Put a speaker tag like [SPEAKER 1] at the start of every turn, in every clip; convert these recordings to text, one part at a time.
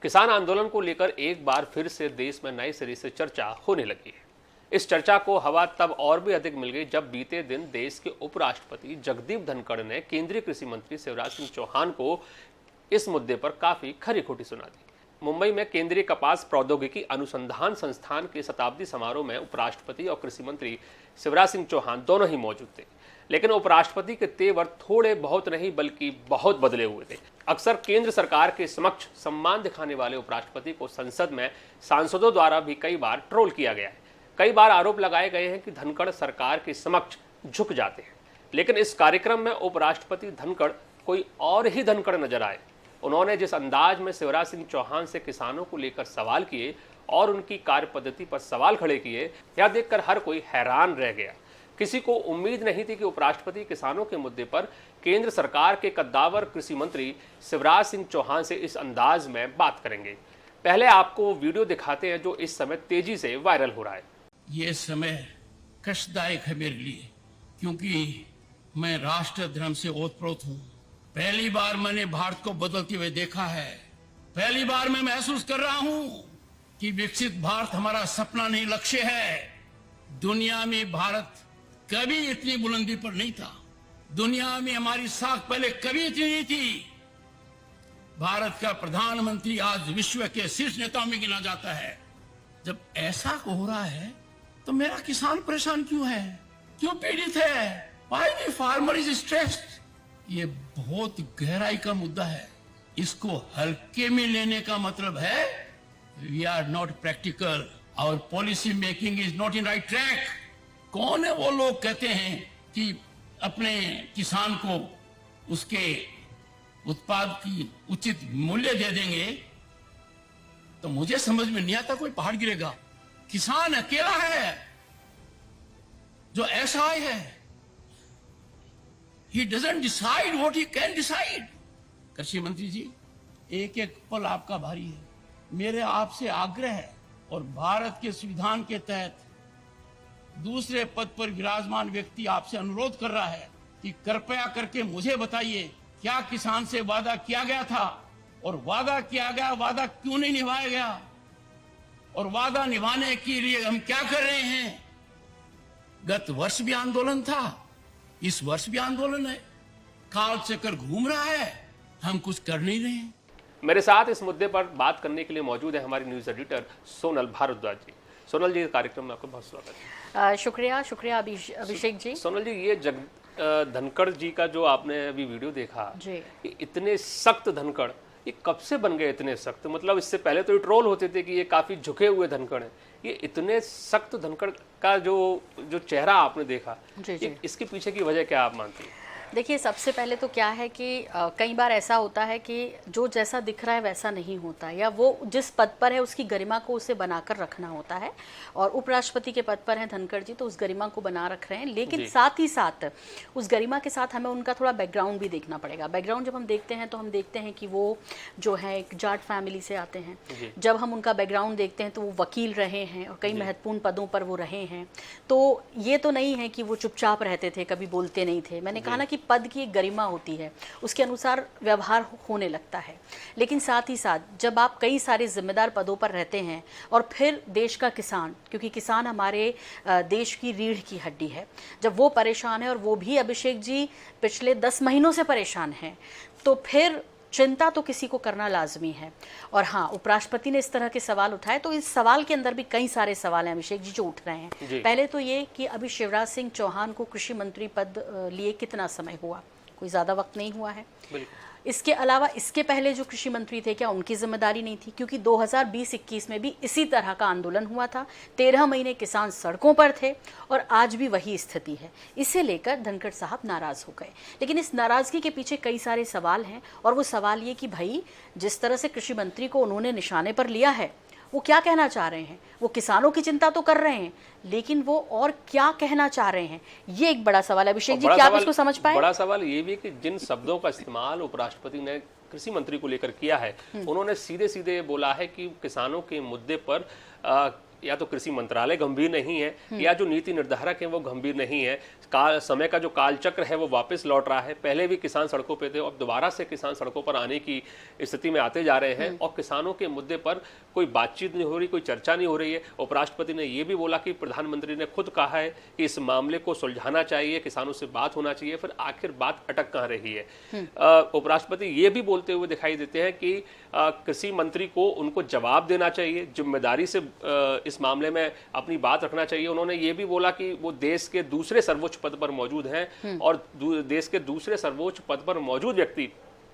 [SPEAKER 1] किसान आंदोलन को लेकर एक बार फिर से देश में नए सिरे से चर्चा होने लगी है। इस चर्चा को हवा तब और भी अधिक मिल गई जब बीते दिन देश के उपराष्ट्रपति जगदीप धनखड़ ने केंद्रीय कृषि मंत्री शिवराज सिंह चौहान को इस मुद्दे पर काफी खरी खोटी सुना दी। मुंबई में केंद्रीय कपास प्रौद्योगिकी अनुसंधान संस्थान के शताब्दी समारोह में उपराष्ट्रपति और कृषि मंत्री शिवराज सिंह चौहान दोनों ही मौजूद थे, लेकिन उपराष्ट्रपति के तेवर थोड़े बहुत नहीं बल्कि बहुत बदले हुए थे। अक्सर केंद्र सरकार के समक्ष सम्मान दिखाने वाले उपराष्ट्रपति को संसद में सांसदों द्वारा भी कई बार ट्रोल किया गया है। कई बार आरोप लगाए गए हैं कि धनखड़ सरकार के समक्ष झुक जाते हैं, लेकिन इस कार्यक्रम में उपराष्ट्रपति धनखड़ कोई और ही धनखड़ नजर आए। उन्होंने जिस अंदाज में शिवराज सिंह चौहान से किसानों को लेकर सवाल किए और उनकी कार्य पद्धति पर सवाल खड़े किए, यह देखकर हर कोई हैरान रह गया। किसी को उम्मीद नहीं थी कि उपराष्ट्रपति किसानों के मुद्दे पर केंद्र सरकार के कद्दावर कृषि मंत्री शिवराज सिंह चौहान से इस अंदाज में बात करेंगे। पहले आपको वीडियो दिखाते हैं जो इस समय तेजी से वायरल हो रहा है।
[SPEAKER 2] ये समय कष्टदायक है मेरे लिए, क्योंकि मैं राष्ट्रधर्म से ओतप्रोत हूँ। पहली बार मैंने भारत को बदलते हुए देखा है। पहली बार मैं महसूस कर रहा हूँ कि विकसित भारत हमारा सपना नहीं, लक्ष्य है। दुनिया में भारत कभी इतनी बुलंदी पर नहीं था। दुनिया में हमारी साख पहले कभी इतनी नहीं थी। भारत का प्रधानमंत्री आज विश्व के शीर्ष नेताओं में गिना जाता है। जब ऐसा हो रहा है तो मेरा किसान परेशान क्यों है, क्यों पीड़ित है? Why the farmer is stressed? ये बहुत गहराई का मुद्दा है। इसको हल्के में लेने का मतलब है we are not practical, our policy making is not in right track. कौन है वो लोग कहते हैं कि अपने किसान को उसके उत्पाद की उचित मूल्य दे देंगे? तो मुझे समझ में नहीं आता कोई पहाड़ गिरेगा। किसान अकेला है जो ऐसा है। He doesn't decide what he can decide. कृषि मंत्री जी, एक एक पल आपका भारी है। मेरे आपसे आग्रह है और भारत के संविधान के तहत दूसरे पद पर विराजमान व्यक्ति आपसे अनुरोध कर रहा है कि कृपया करके मुझे बताइए क्या किसान से वादा किया गया था, और वादा किया गया वादा क्यों नहीं निभाया गया, और वादा निभाने के लिए हम क्या कर रहे हैं? गत वर्ष भी आंदोलन था, इस वर्ष भी आंदोलन है। काल चक्कर घूम रहा है, हम कुछ कर नहीं रहे हैं।
[SPEAKER 1] मेरे साथ इस मुद्दे पर बात करने के लिए मौजूद है हमारी न्यूज एडिटर सोनल भारद्वाज जी। सोनल जी, कार्यक्रम में आपका बहुत स्वागत है।
[SPEAKER 3] शुक्रिया अभिषेक जी।
[SPEAKER 1] सोनल जी, ये धनखड़ जी का जो आपने अभी वीडियो देखा
[SPEAKER 3] जी,
[SPEAKER 1] ये इतने सख्त धनखड़ ये कब से बन गए इतने सख्त? मतलब इससे पहले तो ये ट्रोल होते थे कि ये काफी झुके हुए धनखड़ हैं। ये इतने सख्त धनखड़ का जो चेहरा आपने देखा, इसके पीछे की वजह क्या आप मानती हैं?
[SPEAKER 3] देखिए, सबसे पहले तो क्या है कि कई बार ऐसा होता है कि जो जैसा दिख रहा है वैसा नहीं होता, या वो जिस पद पर है उसकी गरिमा को उसे बनाकर रखना होता है। और उपराष्ट्रपति के पद पर हैं धनखड़ जी, तो उस गरिमा को बना रख रहे हैं, लेकिन साथ ही साथ उस गरिमा के साथ हमें उनका थोड़ा बैकग्राउंड भी देखना पड़ेगा। बैकग्राउंड जब हम देखते हैं तो हम देखते हैं कि वो जो है एक जाट फैमिली से आते हैं। जब हम उनका बैकग्राउंड देखते हैं तो वो वकील रहे हैं और कई महत्वपूर्ण पदों पर वो रहे हैं। तो ये तो नहीं है कि वो चुपचाप रहते थे, कभी बोलते नहीं थे। मैंने कहा ना कि पद की एक गरिमा होती है, उसके अनुसार व्यवहार होने लगता है। लेकिन साथ ही साथ जब आप कई सारे जिम्मेदार पदों पर रहते हैं और फिर देश का किसान, क्योंकि किसान हमारे देश की रीढ़ की हड्डी है, जब वो परेशान है और वो भी अभिषेक जी पिछले 10 महीनों से परेशान हैं, तो फिर चिंता तो किसी को करना लाजमी है। और हाँ, उपराष्ट्रपति ने इस तरह के सवाल उठाए तो इस सवाल के अंदर भी कई सारे सवाल हैं अभिषेक जी जो उठ रहे हैं। पहले तो ये कि अभी शिवराज सिंह चौहान को कृषि मंत्री पद लिए कितना समय हुआ? कोई ज़्यादा वक्त नहीं हुआ है। इसके अलावा इसके पहले जो कृषि मंत्री थे, क्या उनकी जिम्मेदारी नहीं थी? क्योंकि 2020-21 में भी इसी तरह का आंदोलन हुआ था, 13 महीने किसान सड़कों पर थे और आज भी वही स्थिति है। इसे लेकर धनखड़ साहब नाराज हो गए। लेकिन इस नाराजगी के पीछे कई सारे सवाल हैं, और वो सवाल ये कि भाई जिस तरह से कृषि मंत्री को उन्होंने निशाने पर लिया है, वो क्या कहना चाह रहे हैं? वो किसानों की चिंता तो कर रहे हैं, लेकिन वो और क्या कहना चाह रहे हैं, ये एक बड़ा सवाल है। अभिषेक जी, क्या आप इसको समझ पाए?
[SPEAKER 1] बड़ा सवाल ये भी कि जिन शब्दों का इस्तेमाल उपराष्ट्रपति ने कृषि मंत्री को लेकर किया है, उन्होंने सीधे सीधे बोला है कि किसानों के मुद्दे पर या तो कृषि मंत्रालय गंभीर नहीं है या जो नीति निर्धारक हैं वो गंभीर नहीं है। समय का जो कालचक्र है वो वापस लौट रहा है। पहले भी किसान सड़कों पे थे, अब दोबारा से किसान सड़कों पर आने की स्थिति में आते जा रहे हैं और किसानों के मुद्दे पर कोई बातचीत नहीं हो रही, कोई चर्चा नहीं हो रही है। उपराष्ट्रपति ने ये भी बोला कि प्रधानमंत्री ने खुद कहा है कि इस मामले को सुलझाना चाहिए, किसानों से बात होना चाहिए, फिर आखिर बात अटक कहाँ रही है। उपराष्ट्रपति ये भी बोलते हुए दिखाई देते हैं कि कृषि मंत्री को उनको जवाब देना चाहिए, जिम्मेदारी से इस मामले में अपनी बात रखना चाहिए। उन्होंने ये भी बोला कि वो देश के दूसरे सर्वोच्च पद पर मौजूद हैं और देश के दूसरे सर्वोच्च पद पर मौजूद व्यक्ति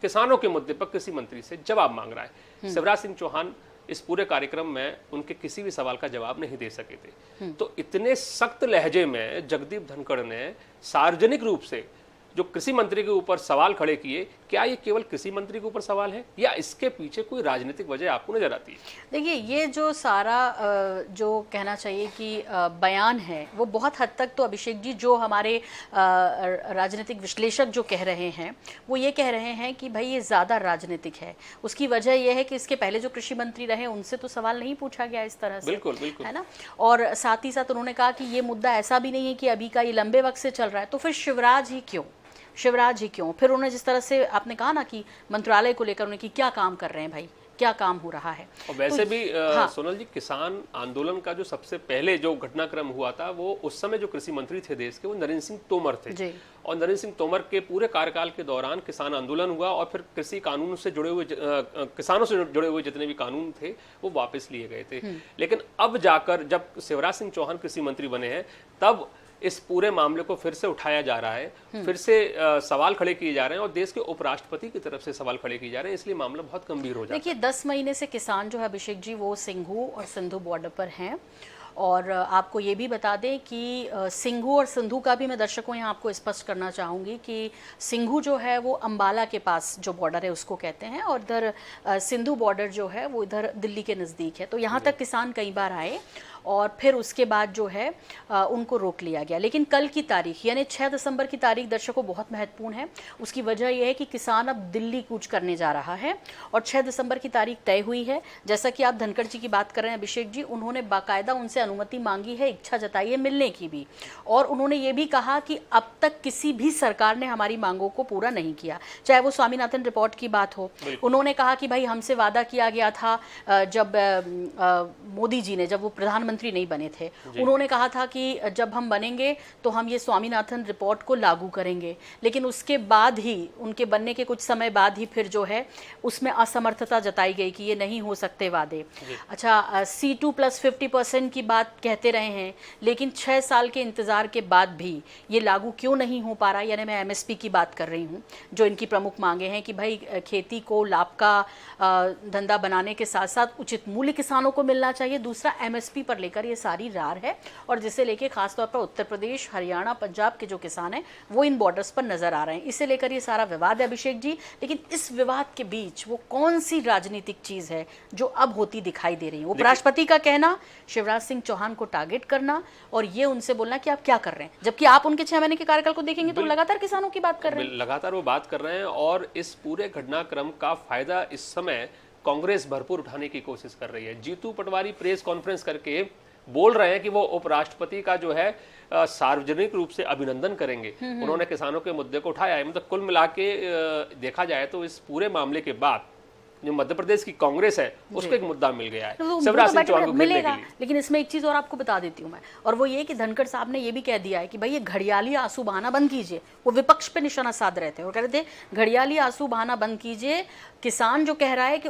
[SPEAKER 1] किसानों के मुद्दे पर कृषि मंत्री से जवाब मांग रहा है। शिवराज सिंह चौहान इस पूरे कार्यक्रम में उनके किसी भी सवाल का जवाब नहीं दे सके थे। तो इतने सख्त लहजे में जगदीप धनखड़ ने सार्वजनिक रूप से जो कृषि मंत्री के ऊपर सवाल खड़े किए, क्या ये केवल कृषि मंत्री के ऊपर सवाल है या इसके पीछे कोई राजनीतिक वजह आपको नजर आती है?
[SPEAKER 3] देखिए, ये जो सारा जो कहना चाहिए कि बयान है वो बहुत हद तक तो अभिषेक जी जो हमारे राजनीतिक विश्लेषक जो कह रहे हैं वो ये कह रहे हैं कि भाई ये ज़्यादा राजनीतिक है। उसकी वजह यह है कि इसके पहले जो कृषि मंत्री रहे उनसे तो सवाल नहीं पूछा गया इस तरह से,
[SPEAKER 1] बिल्कुल बिल्कुल,
[SPEAKER 3] है ना। और साथ ही साथ उन्होंने कहा कि ये मुद्दा ऐसा भी नहीं है कि अभी का, ये लंबे वक्त से चल रहा है, तो फिर शिवराज ही क्यों? फिर उन्होंने जिस तरह से आपने कहा ना कि मंत्रालय को लेकर उन्हें कि क्या काम कर रहे हैं भाई, क्या काम हो रहा है।
[SPEAKER 1] और वैसे
[SPEAKER 3] तो,
[SPEAKER 1] भी
[SPEAKER 3] हाँ,
[SPEAKER 1] सोनल जी, किसान आंदोलन का जो सबसे पहले जो घटनाक्रम हुआ था वो उस समय जो कृषि मंत्री थे देश के, वो नरेंद्र सिंह तोमर थे
[SPEAKER 3] जी।
[SPEAKER 1] और नरेंद्र सिंह तोमर के पूरे कार्यकाल के दौरान किसान आंदोलन हुआ और फिर कृषि कानून से जुड़े हुए किसानों से जुड़े हुए जितने भी कानून थे वो वापस लिए गए थे। लेकिन अब जाकर जब शिवराज सिंह चौहान कृषि मंत्री बने हैं तब इस पूरे मामले को फिर से उठाया जा रहा है, फिर से सवाल खड़े किए जा रहे हैं और देश के उपराष्ट्रपति की तरफ से सवाल खड़े किए जा रहे हैं, इसलिए मामला बहुत गंभीर हो जाता है।
[SPEAKER 3] देखिए, 10 महीने से किसान जो है अभिषेक जी वो सिंघू और सिंधु बॉर्डर पर हैं। और आपको ये भी बता दें कि सिंघू और सिंधु का भी मैं दर्शकों यहाँ आपको स्पष्ट करना चाहूँगी कि सिंघू जो है वो अंबाला के पास जो बॉर्डर है उसको कहते हैं और इधर सिंधु बॉर्डर जो है वो इधर दिल्ली के नज़दीक है। तो यहाँ तक किसान कई बार आए और फिर उसके बाद जो है उनको रोक लिया गया। लेकिन कल की तारीख यानी 6 दिसंबर की तारीख दर्शकों बहुत महत्वपूर्ण है। उसकी वजह यह है कि किसान अब दिल्ली कूच करने जा रहा है और 6 दिसंबर की तारीख तय हुई है। जैसा कि आप धनखड़ जी की बात कर रहे हैं अभिषेक जी, उन्होंने बाकायदा उनसे अनुमति मांगी है, इच्छा जताई है मिलने की भी, और उन्होंने ये भी कहा कि अब तक किसी भी सरकार ने हमारी मांगों को पूरा नहीं किया, चाहे वो स्वामीनाथन रिपोर्ट की बात हो। उन्होंने कहा कि भाई हमसे वादा किया गया था जब मोदी जी ने, जब वो प्रधानमंत्री नहीं बने थे, उन्होंने कहा था कि जब हम बनेंगे तो हम ये स्वामीनाथन रिपोर्ट को लागू करेंगे। लेकिन उसके बाद ही, उनके बनने के कुछ समय बाद ही फिर जो है उसमें असमर्थता जताई गई कि ये नहीं हो सकते वादे। अच्छा, C2 + 50% की बात कहते रहे हैं, लेकिन 6 साल के इंतजार के बाद भी ये लागू क्यों नहीं हो पा रहा। यानी मैं MSP की बात कर रही हूँ, जो इनकी प्रमुख मांगे हैं कि भाई खेती को लाभ का धंधा बनाने के साथ साथ उचित मूल्य किसानों को मिलना चाहिए। दूसरा, MSP पर लेकर ये सारी रार है और जिसे लेके खासतौर पर उत्तर प्रदेश, हरियाणा, पंजाब के जो किसान हैं वो इन बॉर्डर्स पर नजर आ रहे हैं। इसे लेकर ये सारा विवाद है अभिषेक जी। लेकिन इस विवाद के बीच वो कौन सी राजनीतिक चीज है जो अब होती दिखाई दे रही है? उपराष्ट्रपति का कहना शिवराज सिंह चौहान को टारगेट करना और ये उनसे बोलना कि आप क्या कर रहे हैं, जबकि आप उनके 6 महीने के कार्यकाल को देखेंगे तो लगातार किसानों की बात कर रहे हैं,
[SPEAKER 1] लगातार वो बात कर रहे हैं। और इस पूरे घटनाक्रम का फायदा इस समय कांग्रेस भरपूर उठाने की कोशिश कर रही है। जीतू पटवारी प्रेस कॉन्फ्रेंस करके बोल रहे हैं कि वो उपराष्ट्रपति का जो है सार्वजनिक रूप से अभिनंदन करेंगे। उन्होंने किसानों के मुद्दे को उठाया है। मतलब कुल मिला के देखा जाए तो इस पूरे मामले के बाद जो मध्य प्रदेश की कांग्रेस है उसको एक मुद्दा मिल गया है शिवराज सिंह चौहान को घेरने के लिए।
[SPEAKER 3] लेकिन इसमें एक चीज और आपको बता देती हूँ मैं, और वो ये कि धनखड़ साहब ने ये भी कह दिया है कि भाई ये घड़ियाली आंसू बहाना बंद कीजिए। वो विपक्ष पे निशाना साध रहे थे और कह रहे थे घड़ियाली आंसू बहाना बंद कीजिए। किसान जो कह रहा है कि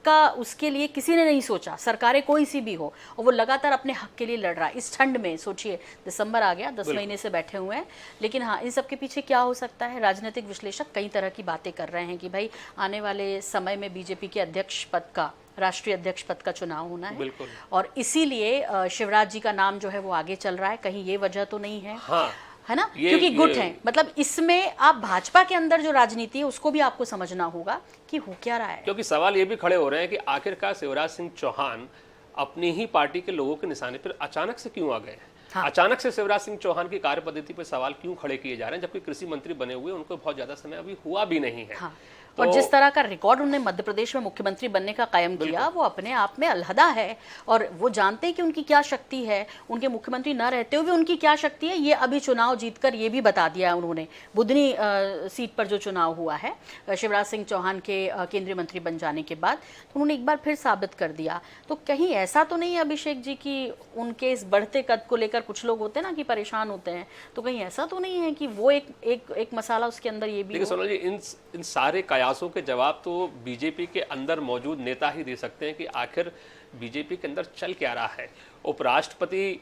[SPEAKER 3] उसके लिए किसी ने नहीं सोचा, सरकारें कोई सी भी हो, और वो लगातार अपने हक के लिए लड़ रहा है इस ठंड में। सोचिए, दिसंबर आ गया, 10 महीने से बैठे हुए हैं। लेकिन हाँ, इन सब के पीछे क्या हो सकता है? राजनीतिक विश्लेषक कई तरह की बातें कर रहे हैं कि भाई आने वाले समय में बीजेपी के अध्यक्ष पद का, राष्ट्रीय अध्यक्ष पद का चुनाव होना है और इसीलिए शिवराज जी का नाम जो है वो आगे चल रहा है। कहीं ये वजह तो नहीं है?
[SPEAKER 1] हाँ,
[SPEAKER 3] है ना, क्योंकि गुट है। मतलब इसमें आप भाजपा के अंदर जो राजनीति है उसको भी आपको समझना होगा कि हो क्या रहा है।
[SPEAKER 1] क्योंकि सवाल ये भी खड़े हो रहे हैं कि आखिरकार शिवराज सिंह चौहान अपनी ही पार्टी के लोगों के निशाने पर अचानक से क्यों आ गए हैं? हाँ। अचानक से शिवराज सिंह चौहान की कार्य पद्धति पर सवाल क्यों खड़े किए जा रहे हैं, जबकि कृषि मंत्री बने हुए उनको बहुत ज्यादा समय अभी हुआ भी नहीं है। हाँ।
[SPEAKER 3] और जिस तरह का रिकॉर्ड उन्होंने मध्य प्रदेश में मुख्यमंत्री बनने का कायम किया, वो अपने आप में अलहदा है। और वो जानते हैं कि उनकी क्या शक्ति है, उनके मुख्यमंत्री न रहते हुए भी उनकी क्या शक्ति है। ये अभी चुनाव जीतकर ये भी बता दिया उन्होंने, बुधनी सीट पर जो चुनाव हुआ है शिवराज सिंह चौहान के केंद्रीय मंत्री बन जाने के बाद, तो उन्होंने एक बार फिर साबित कर दिया। तो कहीं ऐसा तो नहीं है अभिषेक जी कि उनके इस बढ़ते कद को लेकर कुछ लोग होते हैं ना कि परेशान होते हैं, तो कहीं ऐसा तो नहीं है कि वो एक मसाला उसके अंदर ये भी
[SPEAKER 1] देखिए सोनल जी, इन सारे कयासों के जवाब तो बीजेपी के अंदर मौजूद नेता ही दे सकते हैं कि आखिर बीजेपी के अंदर चल क्या रहा है। उपराष्ट्रपति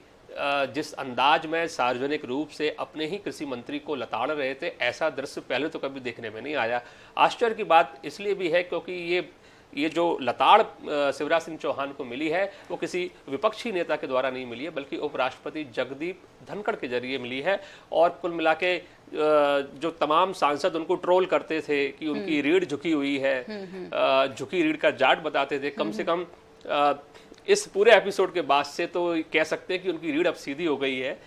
[SPEAKER 1] जिस अंदाज में सार्वजनिक रूप से अपने ही कृषि मंत्री को लताड़ रहे थे, ऐसा दृश्य पहले तो कभी देखने में नहीं आया। आश्चर्य की बात इसलिए भी है क्योंकि ये जो लताड़ शिवराज सिंह चौहान को मिली है वो किसी विपक्षी नेता के द्वारा नहीं मिली है, बल्कि उपराष्ट्रपति जगदीप धनखड़ के जरिए मिली है। और कुल मिला के जो तमाम सांसद उनको ट्रोल करते थे कि उनकी रीढ़ झुकी हुई है, झुकी रीढ़ का जाट बताते थे, कम से कम इस पूरे एपिसोड के बाद से तो कह सकते हैं कि उनकी रीढ़ अब सीधी हो गई है।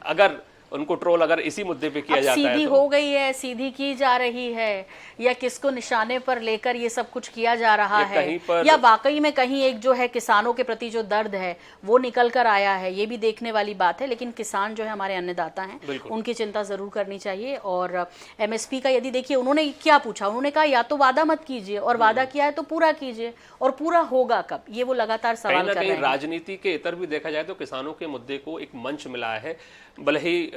[SPEAKER 1] अगर उनको ट्रोल अगर इसी मुद्दे पे किया जाता है
[SPEAKER 3] सीधी
[SPEAKER 1] तो
[SPEAKER 3] हो गई है, सीधी की जा रही है, या किसको निशाने पर लेकर ये सब कुछ किया जा रहा है, या वाकई में कहीं एक जो है किसानों के प्रति जो दर्द है वो निकल कर आया है, ये भी देखने वाली बात है। लेकिन किसान जो है हमारे अन्नदाता हैं, उनकी चिंता जरूर करनी चाहिए। और एमएसपी का यदि देखिए उन्होंने क्या पूछा, उन्होंने कहा या तो वादा मत कीजिए, और वादा किया है तो पूरा कीजिए, और पूरा होगा कब, ये वो लगातार सवाल कर रहे हैं।
[SPEAKER 1] राजनीति के इतर भी देखा जाए तो किसानों के मुद्दे को एक मंच मिला है, भले ही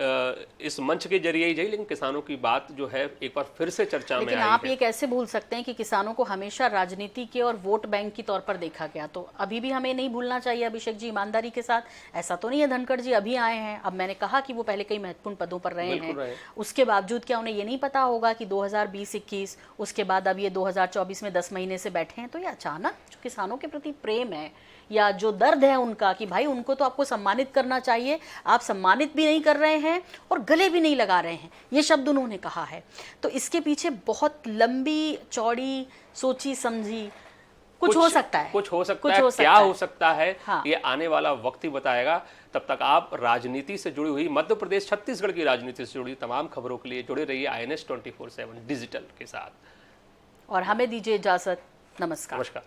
[SPEAKER 1] इस मंच के जरिए ही जाए, लेकिन किसानों की बात जो है एक बार फिर से चर्चा में आई है।
[SPEAKER 3] लेकिन आप ये कैसे भूल सकते हैं कि किसानों को हमेशा राजनीति के और वोट बैंक के तौर पर देखा गया, तो अभी भी हमें नहीं भूलना चाहिए अभिषेक जी, ईमानदारी के साथ। ऐसा तो नहीं है धनखड़ जी अभी आए हैं, अब मैंने कहा कि वो पहले कई महत्वपूर्ण पदों पर रहे हैं, उसके बावजूद क्या उन्हें ये नहीं पता होगा कि 2020-21 उसके बाद अब ये 2024 में 10 महीने से बैठे हैं। तो ये अचानक जो किसानों के प्रति प्रेम है या जो दर्द है उनका कि भाई उनको तो आपको सम्मानित करना चाहिए, आप सम्मानित भी नहीं कर रहे हैं और गले भी नहीं लगा रहे हैं, ये शब्द उन्होंने कहा है। तो इसके पीछे बहुत लंबी चौड़ी सोची समझी कुछ हो सकता है,
[SPEAKER 1] क्या हो सकता है, हाँ। ये आने वाला वक्त ही बताएगा। तब तक आप राजनीति से जुड़ी हुई, मध्य प्रदेश छत्तीसगढ़ की राजनीति से जुड़ी तमाम खबरों के लिए जुड़े रहिए INS 24/7 डिजिटल के साथ।
[SPEAKER 3] और हमें दीजिए इजाजत। नमस्कार।